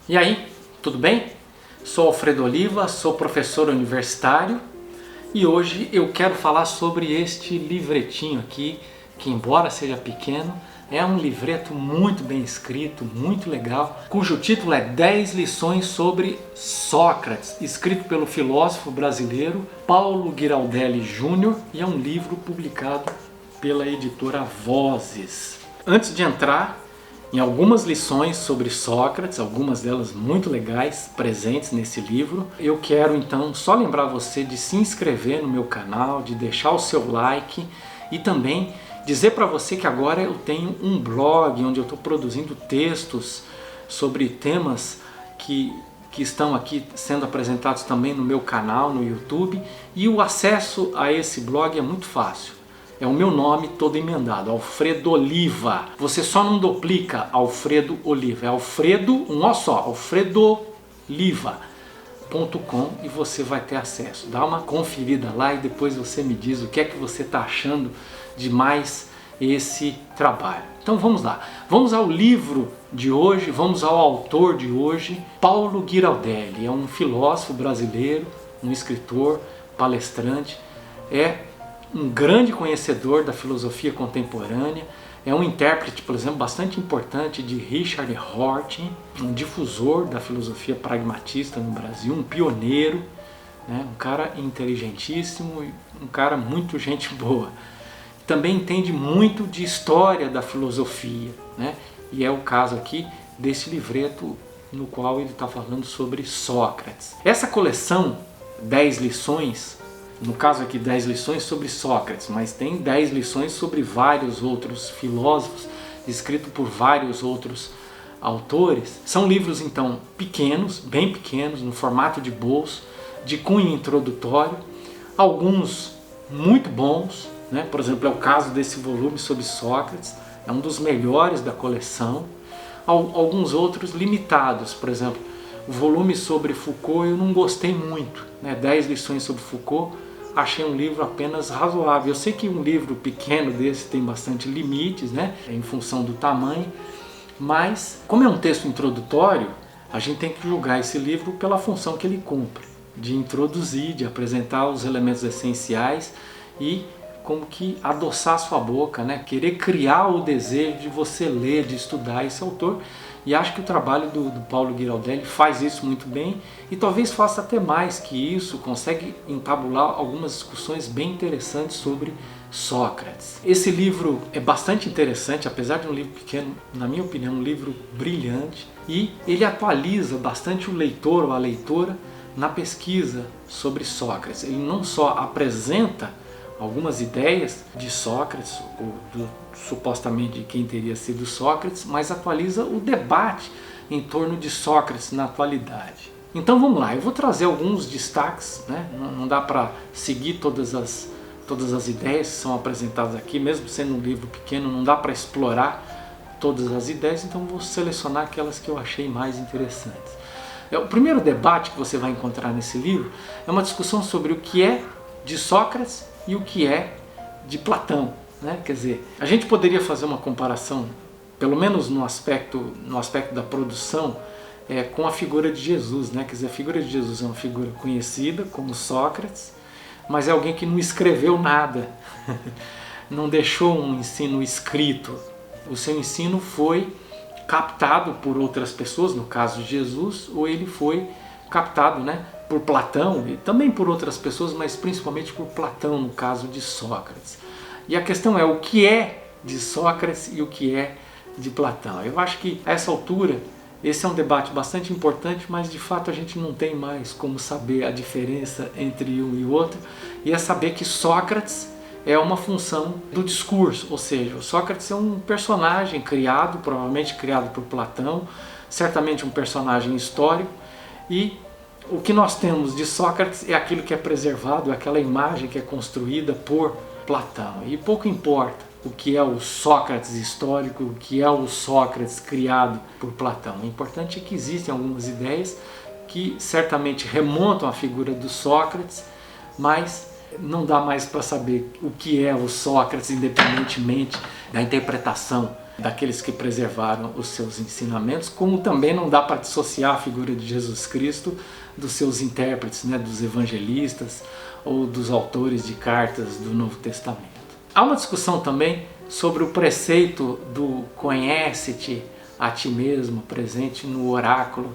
E aí, tudo bem? Sou Alfredo Oliva, sou professor universitário e hoje eu quero falar sobre este livretinho aqui, que embora seja pequeno, é um livreto muito bem escrito, muito legal, cujo título é 10 lições sobre Sócrates, escrito pelo filósofo brasileiro Paulo Giraldelli Júnior, e é um livro publicado pela editora Vozes. Antes de entrar em algumas lições sobre Sócrates, algumas delas muito legais, presentes nesse livro, eu quero então só lembrar você de se inscrever no meu canal, de deixar o seu like e também dizer para você que agora eu tenho um blog onde eu estou produzindo textos sobre temas que estão aqui sendo apresentados também no meu canal, no YouTube, e o acesso a esse blog é muito fácil. É o meu nome todo emendado, Alfredo Oliva. Você só não duplica Alfredo Oliva, é Alfredo, um ó só, alfredoliva.com, e você vai ter acesso. Dá uma conferida lá e depois você me diz o que é que você está achando de mais esse trabalho. Então vamos lá, vamos ao livro de hoje, vamos ao autor de hoje, Paulo Giraldelli. É um filósofo brasileiro, um escritor, palestrante, é um grande conhecedor da filosofia contemporânea, é um intérprete, por exemplo, bastante importante de Richard Rorty, um difusor da filosofia pragmatista no Brasil, um pioneiro, né? Um cara inteligentíssimo e um cara muito gente boa. Também entende muito de história da filosofia, né? E é o caso aqui desse livreto no qual ele está falando sobre Sócrates. Essa coleção, 10 lições, no caso aqui 10 lições sobre Sócrates, mas tem 10 lições sobre vários outros filósofos, escrito por vários outros autores. São livros então pequenos, bem pequenos, no formato de bolso, de cunho introdutório, alguns muito bons, né? Por exemplo, é o caso desse volume sobre Sócrates, é um dos melhores da coleção. Alguns outros limitados, por exemplo, o volume sobre Foucault eu não gostei muito, né? 10 lições sobre Foucault, achei um livro apenas razoável. Eu sei que um livro pequeno desse tem bastante limites, né, em função do tamanho, mas como é um texto introdutório, a gente tem que julgar esse livro pela função que ele cumpre, de introduzir, de apresentar os elementos essenciais e como que adoçar a sua boca, né, querer criar o desejo de você ler, de estudar esse autor. E acho que o trabalho do Paulo Giraldelli faz isso muito bem e talvez faça até mais que isso, consegue entabular algumas discussões bem interessantes sobre Sócrates. Esse livro é bastante interessante, apesar de um livro pequeno, na minha opinião, um livro brilhante, e ele atualiza bastante o leitor ou a leitora na pesquisa sobre Sócrates. Ele não só apresenta algumas ideias de Sócrates, ou supostamente de quem teria sido Sócrates, mas atualiza o debate em torno de Sócrates na atualidade. Então vamos lá, eu vou trazer alguns destaques, né? Não dá para seguir todas as ideias que são apresentadas aqui, mesmo sendo um livro pequeno, não dá para explorar todas as ideias, então vou selecionar aquelas que eu achei mais interessantes. O primeiro debate que você vai encontrar nesse livro é uma discussão sobre o que é de Sócrates e o que é de Platão, né? Quer dizer, a gente poderia fazer uma comparação, pelo menos no aspecto da produção, com a figura de Jesus, né? Quer dizer, a figura de Jesus é uma figura conhecida como Sócrates, mas é alguém que não escreveu nada, não deixou um ensino escrito. O seu ensino foi captado por outras pessoas, no caso de Jesus, ou ele foi captado, né, por Platão e também por outras pessoas, mas principalmente por Platão no caso de Sócrates. E a questão é o que é de Sócrates e o que é de Platão. Eu acho que a essa altura esse é um debate bastante importante, mas de fato a gente não tem mais como saber a diferença entre um e o outro, e é saber que Sócrates é uma função do discurso, ou seja, o Sócrates é um personagem criado, provavelmente criado por Platão, certamente um personagem histórico, e o que nós temos de Sócrates é aquilo que é preservado, é aquela imagem que é construída por Platão. E pouco importa o que é o Sócrates histórico, o que é o Sócrates criado por Platão. O importante é que existem algumas ideias que certamente remontam à figura do Sócrates, mas não dá mais para saber o que é o Sócrates, independentemente da interpretação daqueles que preservaram os seus ensinamentos, como também não dá para dissociar a figura de Jesus Cristo dos seus intérpretes, né, dos evangelistas ou dos autores de cartas do Novo Testamento. Há uma discussão também sobre o preceito do conhece-te a ti mesmo, presente no oráculo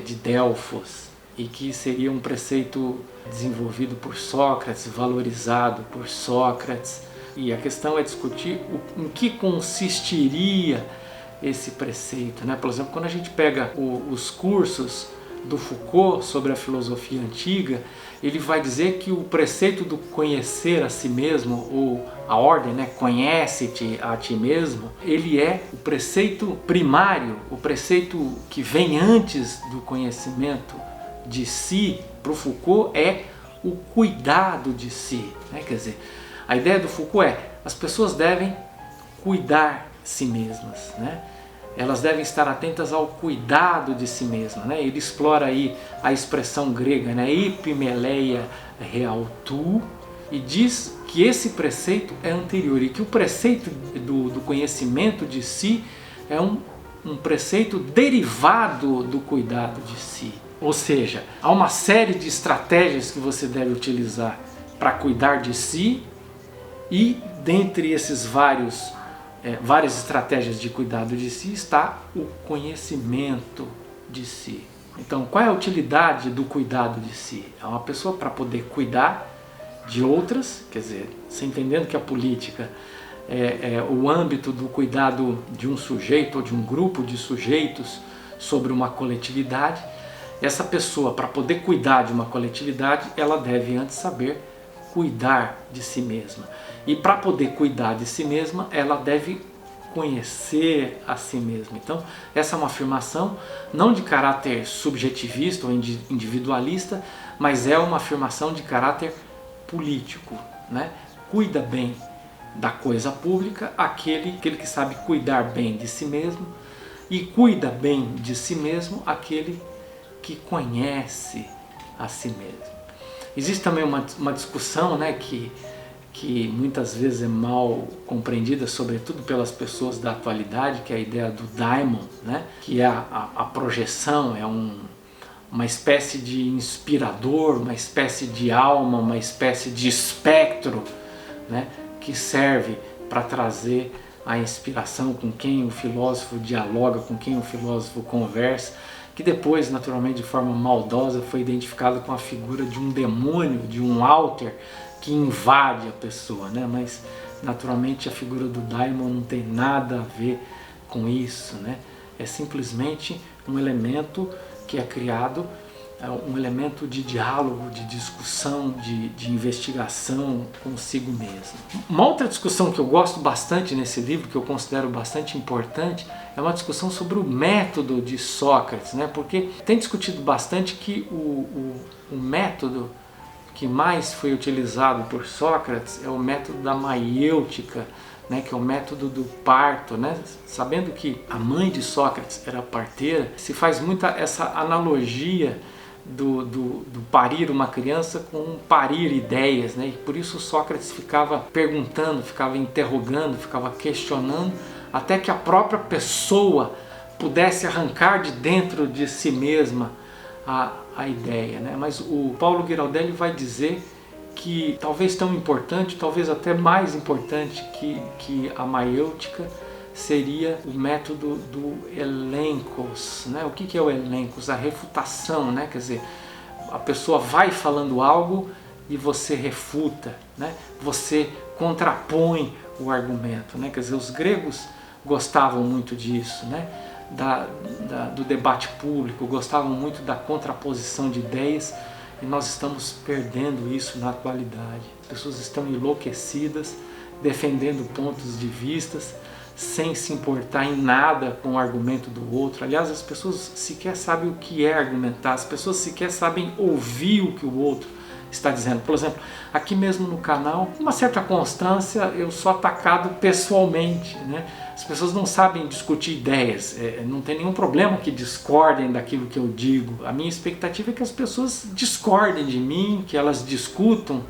de Delfos, e que seria um preceito desenvolvido por Sócrates, valorizado por Sócrates. E a questão é discutir em que consistiria esse preceito, né? Por exemplo, quando a gente pega os cursos do Foucault sobre a filosofia antiga, ele vai dizer que o preceito do conhecer a si mesmo, ou a ordem, né, conhece-te a ti mesmo, ele é o preceito primário, o preceito que vem antes do conhecimento de si. Para o Foucault é o cuidado de si, né? Quer dizer, a ideia do Foucault é as pessoas devem cuidar de si mesmas, né? Elas devem estar atentas ao cuidado de si mesmas, né? Ele explora aí a expressão grega, né, epimeleia realtu, e diz que esse preceito é anterior e que o preceito do conhecimento de si é um preceito derivado do cuidado de si. Ou seja, há uma série de estratégias que você deve utilizar para cuidar de si, e dentre esses várias estratégias de cuidado de si está o conhecimento de si. Então, qual é a utilidade do cuidado de si? É uma pessoa para poder cuidar de outras, quer dizer, você entendendo que a política é o âmbito do cuidado de um sujeito ou de um grupo de sujeitos sobre uma coletividade. Essa pessoa, para poder cuidar de uma coletividade, ela deve antes saber cuidar de si mesma. E para poder cuidar de si mesma, ela deve conhecer a si mesma. Então, essa é uma afirmação não de caráter subjetivista ou individualista, mas é uma afirmação de caráter político, né? Cuida bem da coisa pública aquele que sabe cuidar bem de si mesmo, e cuida bem de si mesmo aquele que conhece a si mesmo. Existe também uma discussão, né, que muitas vezes é mal compreendida, sobretudo pelas pessoas da atualidade, que é a ideia do daimon, né, que é a projeção, é uma espécie de inspirador, uma espécie de alma, uma espécie de espectro, né, que serve para trazer a inspiração com quem o filósofo dialoga, com quem o filósofo conversa, que depois, naturalmente, de forma maldosa, foi identificado com a figura de um demônio, de um alter que invade a pessoa, né? Mas, naturalmente, a figura do daimon não tem nada a ver com isso, né? É simplesmente um elemento que é criado, um elemento de diálogo, de discussão, de investigação consigo mesmo. Uma outra discussão que eu gosto bastante nesse livro, que eu considero bastante importante, é uma discussão sobre o método de Sócrates, né? Porque tem discutido bastante que o método que mais foi utilizado por Sócrates é o método da maiêutica, né, que é o método do parto, né? Sabendo que a mãe de Sócrates era parteira, se faz muita essa analogia do parir uma criança com parir ideias, né? E por isso Sócrates ficava perguntando, ficava interrogando, ficava questionando, até que a própria pessoa pudesse arrancar de dentro de si mesma a ideia, né? Mas o Paulo Giraldelli vai dizer que talvez tão importante, talvez até mais importante que a maiêutica, seria o método do elencos, né? O que é o elencos? A refutação, né? Quer dizer, a pessoa vai falando algo e você refuta, né? Você contrapõe o argumento, né? Quer dizer, os gregos gostavam muito disso, né? Do debate público, gostavam muito da contraposição de ideias, e nós estamos perdendo isso na atualidade. As pessoas estão enlouquecidas, defendendo pontos de vistas, sem se importar em nada com o argumento do outro. Aliás, as pessoas sequer sabem o que é argumentar, as pessoas sequer sabem ouvir o que o outro está dizendo. Por exemplo, aqui mesmo no canal, com uma certa constância, eu sou atacado pessoalmente, né? As pessoas não sabem discutir ideias, não tem nenhum problema que discordem daquilo que eu digo. A minha expectativa é que as pessoas discordem de mim, que elas discutam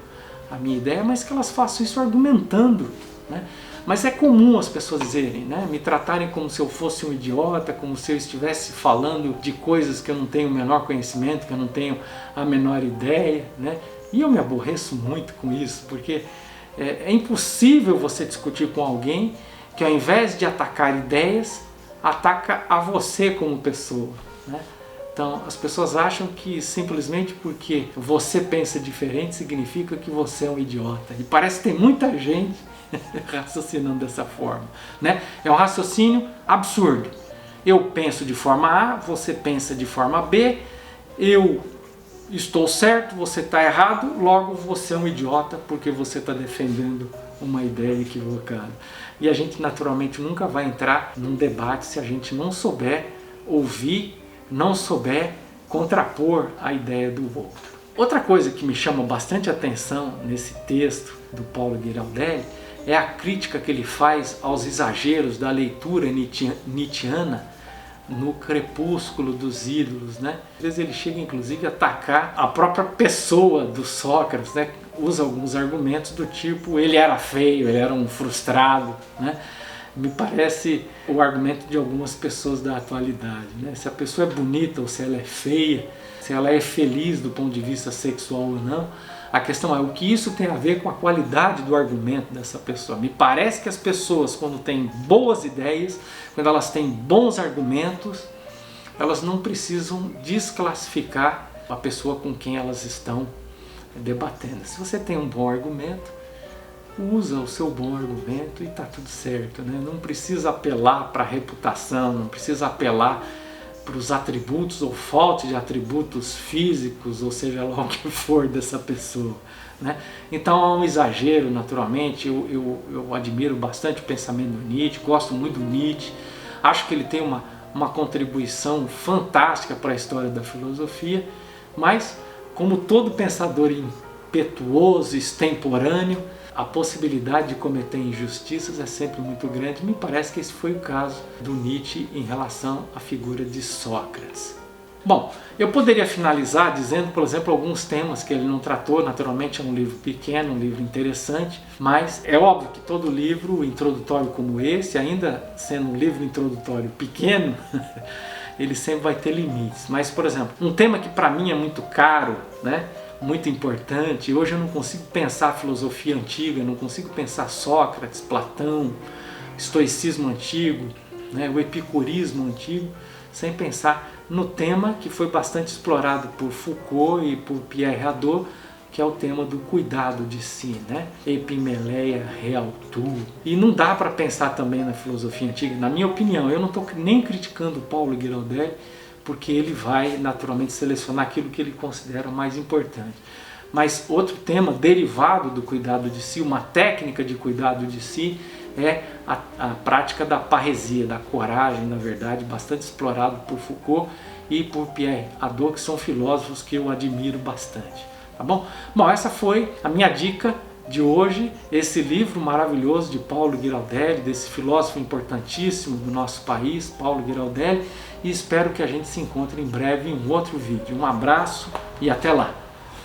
a minha ideia, mas que elas façam isso argumentando, né? Mas é comum as pessoas dizerem, né? Me tratarem como se eu fosse um idiota, como se eu estivesse falando de coisas que eu não tenho o menor conhecimento, que eu não tenho a menor ideia, né? E eu me aborreço muito com isso, porque é impossível você discutir com alguém que, ao invés de atacar ideias, ataca a você como pessoa, né? Então as pessoas acham que simplesmente porque você pensa diferente significa que você é um idiota. E parece que tem muita gente raciocinando dessa forma, né? É um raciocínio absurdo. Eu penso de forma A, você pensa de forma B, eu estou certo, você está errado, logo você é um idiota porque você está defendendo uma ideia equivocada. E a gente naturalmente nunca vai entrar num debate se a gente não souber ouvir, não souber contrapor a ideia do outro. Outra coisa que me chama bastante atenção nesse texto do Paulo Ghirardelli é a crítica que ele faz aos exageros da leitura nietzschiana no Crepúsculo dos Ídolos, né? Às vezes ele chega inclusive a atacar a própria pessoa do Sócrates, né? Usa alguns argumentos do tipo, ele era feio, ele era um frustrado, né? Me parece o argumento de algumas pessoas da atualidade, né? Se a pessoa é bonita ou se ela é feia, se ela é feliz do ponto de vista sexual ou não, a questão é o que isso tem a ver com a qualidade do argumento dessa pessoa. Me parece que as pessoas, quando têm boas ideias, quando elas têm bons argumentos, elas não precisam desclassificar a pessoa com quem elas estão debatendo. Se você tem um bom argumento, usa o seu bom argumento e está tudo certo, né? Não precisa apelar para a reputação, não precisa apelar para os atributos ou falta de atributos físicos, ou seja lá o que for dessa pessoa, né? Então há um exagero, naturalmente. Eu admiro bastante o pensamento do Nietzsche, gosto muito do Nietzsche, acho que ele tem uma contribuição fantástica para a história da filosofia, mas como todo pensador impetuoso, extemporâneo, a possibilidade de cometer injustiças é sempre muito grande. Me parece que esse foi o caso do Nietzsche em relação à figura de Sócrates. Bom, eu poderia finalizar dizendo, por exemplo, alguns temas que ele não tratou. Naturalmente é um livro pequeno, um livro interessante, mas é óbvio que todo livro introdutório como esse, ainda sendo um livro introdutório pequeno, ele sempre vai ter limites. Mas, por exemplo, um tema que para mim é muito caro, né? Muito importante. Hoje eu não consigo pensar a filosofia antiga, não consigo pensar Sócrates, Platão, estoicismo antigo, né, o epicurismo antigo, sem pensar no tema que foi bastante explorado por Foucault e por Pierre Hadot, que é o tema do cuidado de si, né? Epimeleia realtu. E não dá para pensar também na filosofia antiga, na minha opinião. Eu não estou nem criticando Paulo Ghirardelli, porque ele vai naturalmente selecionar aquilo que ele considera mais importante. Mas outro tema derivado do cuidado de si, uma técnica de cuidado de si, é a prática da parresia, da coragem, na verdade, bastante explorado por Foucault e por Pierre Hadot, que são filósofos que eu admiro bastante. Tá bom? Bom, essa foi a minha dica de hoje, esse livro maravilhoso de Paulo Ghirardelli, desse filósofo importantíssimo do nosso país, Paulo Ghirardelli, e espero que a gente se encontre em breve em um outro vídeo. Um abraço e até lá!